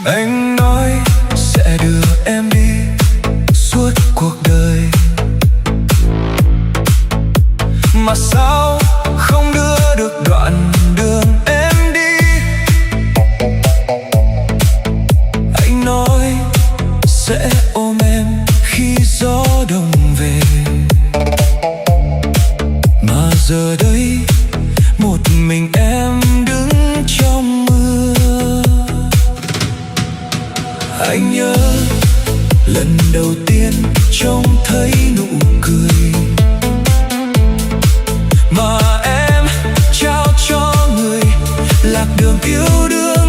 Anh nói sẽ đưa em đi suốt cuộc đời, mà sao không đưa được đoạn đường em đi. Anh nói sẽ ôm em khi gió đông về, mà giờ đây một mình em đứng trong mưa. Anh nhớ lần đầu tiên trông thấy nụ cười mà em trao cho người lạc đường yêu đương.